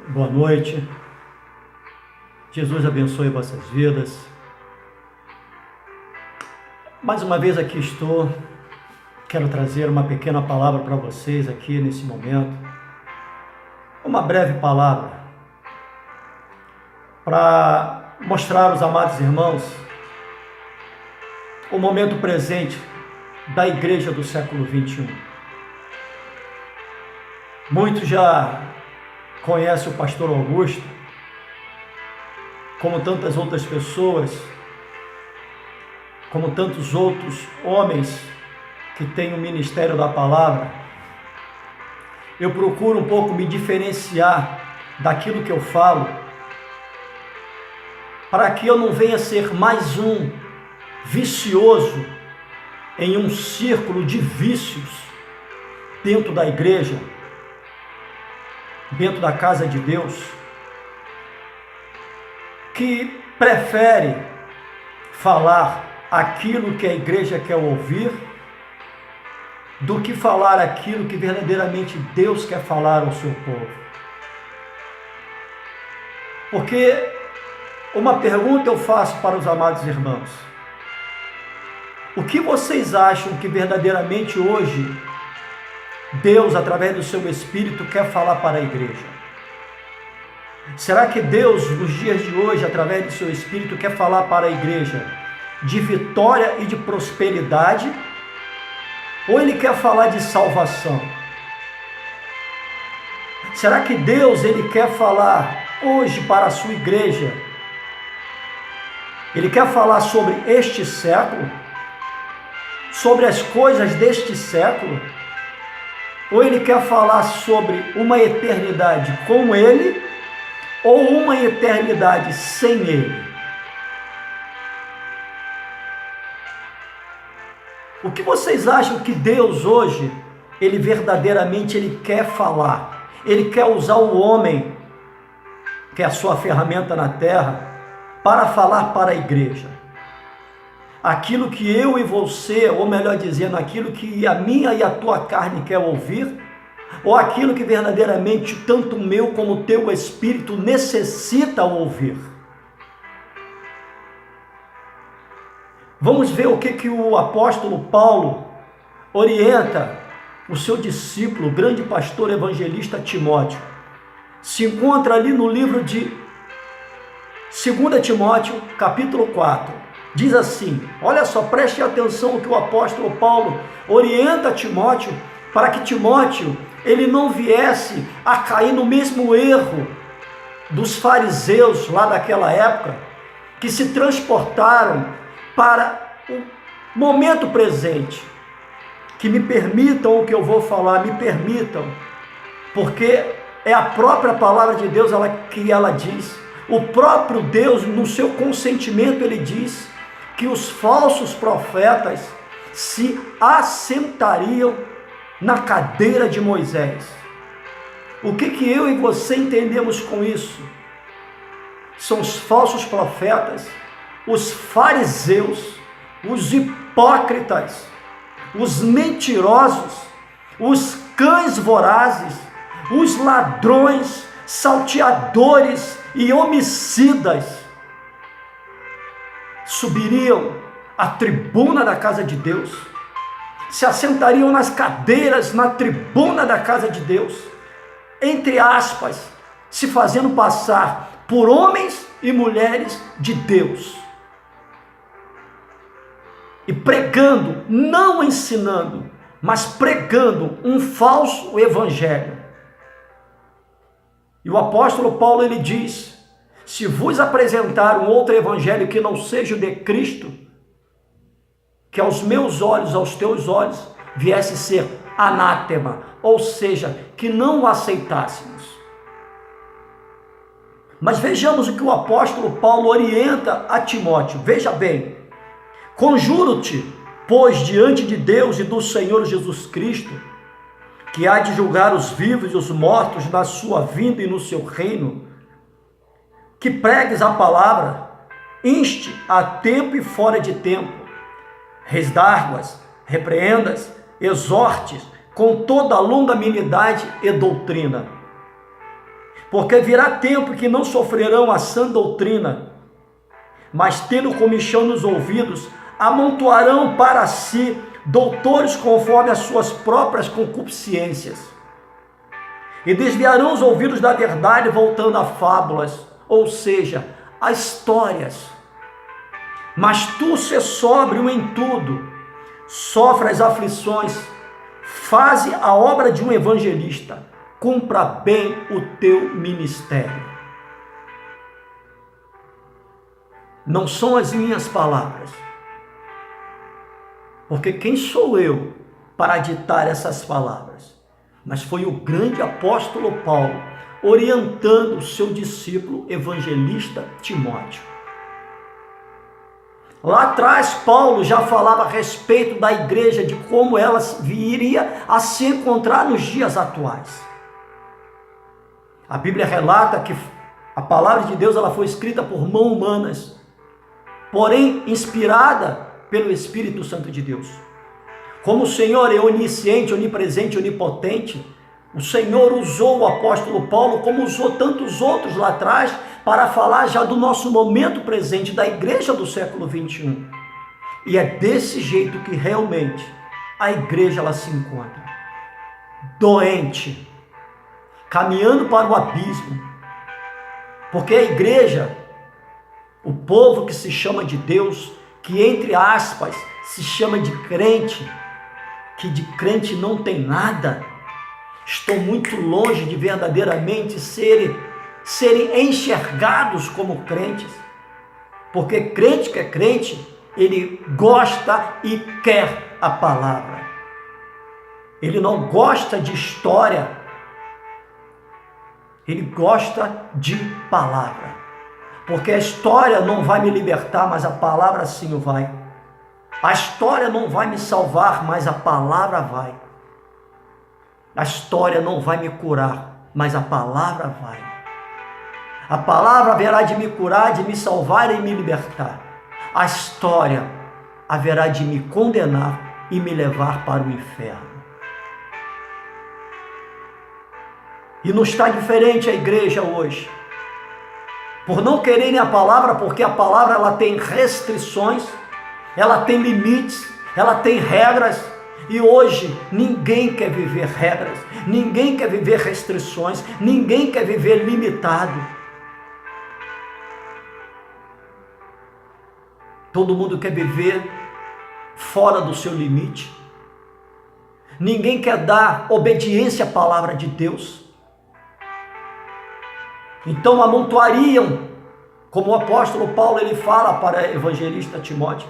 Boa noite. Jesus abençoe vossas vidas. Mais uma vez aqui estou. Quero trazer uma pequena palavra para vocês aqui nesse momento. Uma breve palavra para mostrar aos amados irmãos o momento presente da igreja do século 21. Muitos já conhecem o pastor Augusto, como tantas outras pessoas, como tantos outros homens que têm o ministério da palavra. Eu procuro um pouco me diferenciar daquilo que eu falo, para que eu não venha ser mais um vicioso em um círculo de vícios dentro da igreja, dentro da casa de Deus, que prefere falar aquilo que a igreja quer ouvir do que falar aquilo que verdadeiramente Deus quer falar ao seu povo. Porque uma pergunta eu faço para os amados irmãos: o que vocês acham que verdadeiramente hoje Deus, através do seu Espírito, quer falar para a igreja? Será que Deus, nos dias de hoje, através do seu Espírito, quer falar para a igreja de vitória e de prosperidade? Ou Ele quer falar de salvação? Será que Deus, Ele quer falar hoje para a sua igreja? Ele quer falar sobre este século? Sobre as coisas deste século? Ou Ele quer falar sobre uma eternidade com Ele, ou uma eternidade sem Ele? O que vocês acham que Deus hoje, Ele verdadeiramente Ele quer falar? Ele quer usar o homem, que é a sua ferramenta na terra, para falar para a igreja. Aquilo que eu e você, ou melhor dizendo, aquilo que a minha e a tua carne quer ouvir, ou aquilo que verdadeiramente tanto o meu como o teu espírito necessita ouvir. Vamos ver o que o apóstolo Paulo orienta o seu discípulo, o grande pastor evangelista Timóteo. Se encontra ali no livro de 2 Timóteo, capítulo 4. Diz assim, olha só, preste atenção que o apóstolo Paulo orienta Timóteo, para que Timóteo, ele não viesse a cair no mesmo erro dos fariseus lá daquela época, que se transportaram para o momento presente. Que me permitam o que eu vou falar, me permitam, porque é a própria palavra de Deus que ela diz. O próprio Deus, no seu consentimento, ele diz que os falsos profetas se assentariam na cadeira de Moisés. O que eu e você entendemos com isso? São os falsos profetas, os fariseus, os hipócritas, os mentirosos, os cães vorazes, os ladrões, salteadores e homicidas subiriam à tribuna da casa de Deus, se assentariam nas cadeiras na tribuna da casa de Deus, entre aspas, se fazendo passar por homens e mulheres de Deus, e pregando, não ensinando, mas pregando um falso evangelho. E o apóstolo Paulo, ele diz: se vos apresentar um outro evangelho que não seja o de Cristo, que aos meus olhos, aos teus olhos, viesse ser anátema, ou seja, que não o aceitássemos. Mas vejamos o que o apóstolo Paulo orienta a Timóteo. Veja bem: conjuro-te, pois, diante de Deus e do Senhor Jesus Cristo, que há de julgar os vivos e os mortos na sua vinda e no seu reino, que pregues a palavra, inste a tempo e fora de tempo, resdarguas, repreendas, exortes com toda a longanimidade e doutrina. Porque virá tempo que não sofrerão a sã doutrina, mas tendo comichão nos ouvidos, amontoarão para si doutores conforme as suas próprias concupiscências, e desviarão os ouvidos da verdade, voltando a fábulas, ou seja, a histórias. Mas tu se sóbrio em tudo, sofre as aflições, faze a obra de um evangelista, cumpra bem o teu ministério. Não são as minhas palavras, porque quem sou eu para ditar essas palavras? Mas foi o grande apóstolo Paulo orientando o seu discípulo evangelista Timóteo. Lá atrás, Paulo já falava a respeito da igreja, de como ela viria a se encontrar nos dias atuais. A Bíblia relata que a palavra de Deus ela foi escrita por mãos humanas, porém inspirada pelo Espírito Santo de Deus. Como o Senhor é onisciente, onipresente, onipotente, o Senhor usou o apóstolo Paulo, como usou tantos outros lá atrás, para falar já do nosso momento presente, da igreja do século 21. E é desse jeito que realmente a igreja ela se encontra. Doente, caminhando para o abismo. Porque a igreja, o povo que se chama de Deus, que entre aspas se chama de crente, que de crente não tem nada, estão muito longe de verdadeiramente serem enxergados como crentes, porque crente que é crente, ele gosta e quer a palavra, ele não gosta de história, ele gosta de palavra, porque a história não vai me libertar, mas a palavra sim o vai. A história não vai me salvar, mas a palavra vai. A história não vai me curar, mas a palavra vai. A palavra haverá de me curar, de me salvar e me libertar. A história haverá de me condenar e me levar para o inferno. E não está diferente a igreja hoje. Por não quererem a palavra, porque a palavra ela tem restrições, ela tem limites, ela tem regras, e hoje ninguém quer viver regras, ninguém quer viver restrições, ninguém quer viver limitado. Todo mundo quer viver fora do seu limite. Ninguém quer dar obediência à palavra de Deus. Então amontoariam, como o apóstolo Paulo ele fala para o evangelista Timóteo,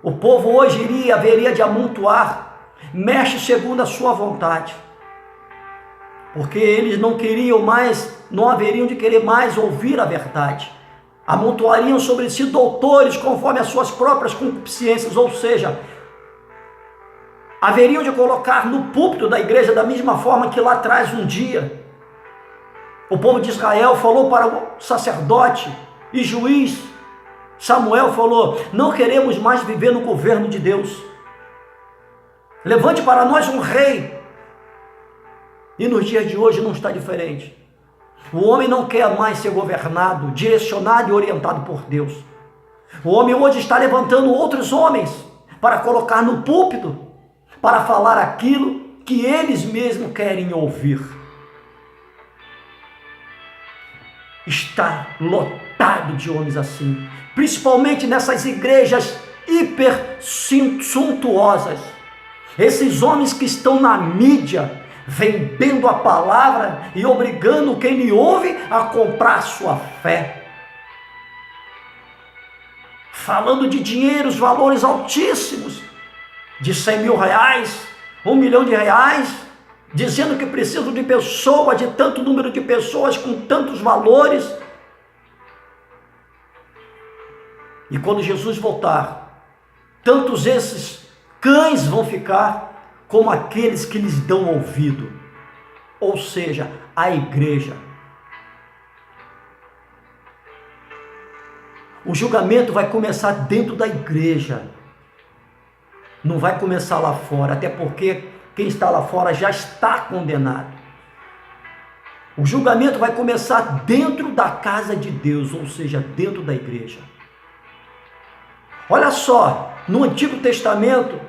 o povo hoje haveria de amontoar, mexe segundo a sua vontade, porque eles não queriam mais, não haveriam de querer mais ouvir a verdade, amontoariam sobre si doutores conforme as suas próprias concupiscências, ou seja, haveriam de colocar no púlpito da igreja da mesma forma que lá atrás um dia, o povo de Israel falou para o sacerdote e juiz, Samuel falou, não queremos mais viver no governo de Deus, levante para nós um rei. E nos dias de hoje não está diferente. O homem não quer mais ser governado, direcionado e orientado por Deus. O homem hoje está levantando outros homens para colocar no púlpito, para falar aquilo que eles mesmos querem ouvir. Está lotado de homens assim, principalmente nessas igrejas hiper suntuosas. Esses homens que estão na mídia, vendendo a palavra e obrigando quem lhe ouve a comprar sua fé. Falando de dinheiros, valores altíssimos, de 100 mil reais, 1 milhão de reais, dizendo que precisam de pessoas, de tanto número de pessoas com tantos valores. E quando Jesus voltar, tantos esses cães vão ficar como aqueles que lhes dão ouvido, ou seja, a igreja. O julgamento vai começar dentro da igreja, não vai começar lá fora, até porque quem está lá fora já está condenado. O julgamento vai começar dentro da casa de Deus, ou seja, dentro da igreja. Olha só, no Antigo Testamento,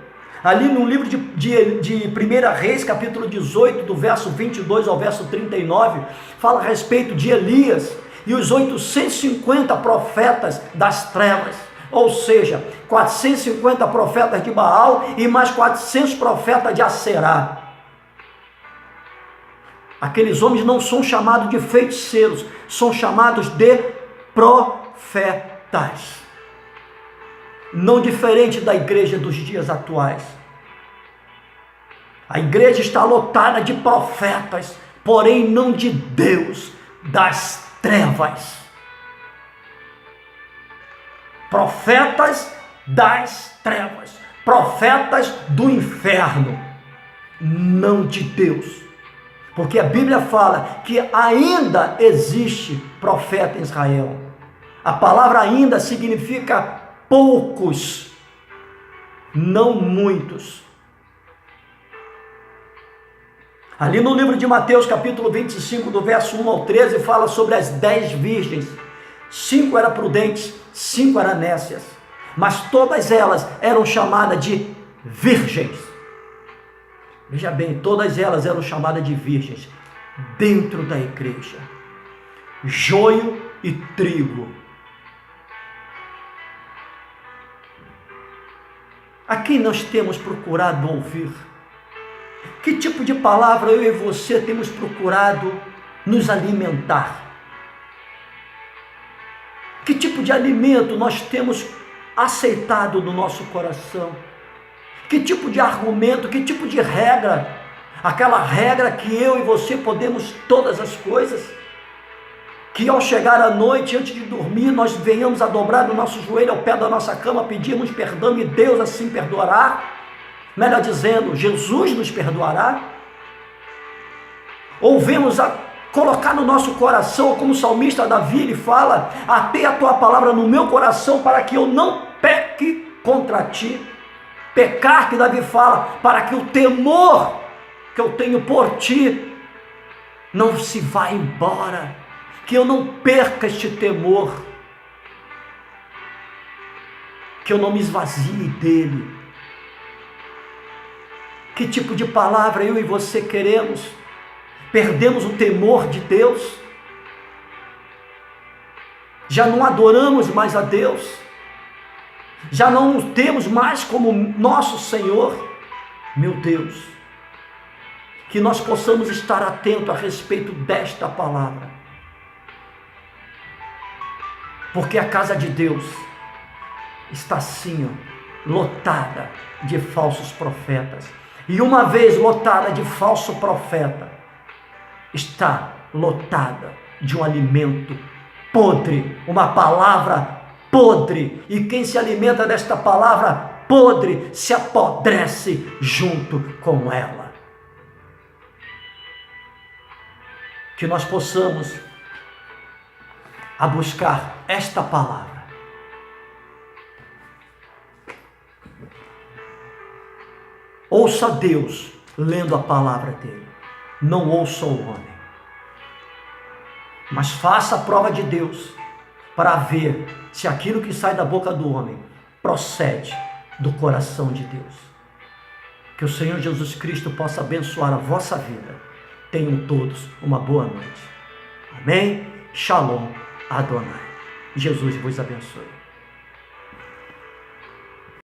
ali no livro de 1 Reis, capítulo 18, do verso 22 ao verso 39, fala a respeito de Elias e os 850 profetas das trevas, ou seja, 450 profetas de Baal e mais 400 profetas de Aserá. Aqueles homens não são chamados de feiticeiros, são chamados de profetas. Não diferente da igreja dos dias atuais. A igreja está lotada de profetas, porém não de Deus, das trevas. Profetas das trevas, profetas do inferno, não de Deus. Porque a Bíblia fala que ainda existe profeta em Israel. A palavra ainda significa poucos, não muitos. Ali no livro de Mateus, capítulo 25, do verso 1 ao 13, fala sobre as 10 virgens. 5 eram prudentes, 5 eram nécias, mas todas elas eram chamadas de virgens. Veja bem, todas elas eram chamadas de virgens dentro da igreja. Joio e trigo. A quem nós temos procurado ouvir? Que tipo de palavra eu e você temos procurado nos alimentar? Que tipo de alimento nós temos aceitado no nosso coração? Que tipo de argumento, que tipo de regra? Aquela regra que eu e você podemos todas as coisas? Que ao chegar à noite, antes de dormir, nós venhamos a dobrar o nosso joelho ao pé da nossa cama, pedirmos perdão e Deus assim perdoará? Melhor dizendo, Jesus nos perdoará? Ou vemos a colocar no nosso coração, como o salmista Davi ele fala, atei a tua palavra no meu coração para que eu não peque contra ti. Pecar, que Davi fala, para que o temor que eu tenho por ti não se vá embora, que eu não perca este temor, que eu não me esvazie dele. Que tipo de palavra eu e você queremos? Perdemos o temor de Deus? Já não adoramos mais a Deus? Já não o temos mais como nosso Senhor? Meu Deus, que nós possamos estar atentos a respeito desta palavra. Porque a casa de Deus está assim, lotada de falsos profetas. E uma vez lotada de falso profeta, está lotada de um alimento podre, uma palavra podre. E quem se alimenta desta palavra podre se apodrece junto com ela. Que nós possamos a buscar esta palavra. Ouça Deus lendo a palavra dele. Não ouça o homem. Mas faça a prova de Deus para ver se aquilo que sai da boca do homem procede do coração de Deus. Que o Senhor Jesus Cristo possa abençoar a vossa vida. Tenham todos uma boa noite. Amém? Shalom Adonai. Jesus vos abençoe.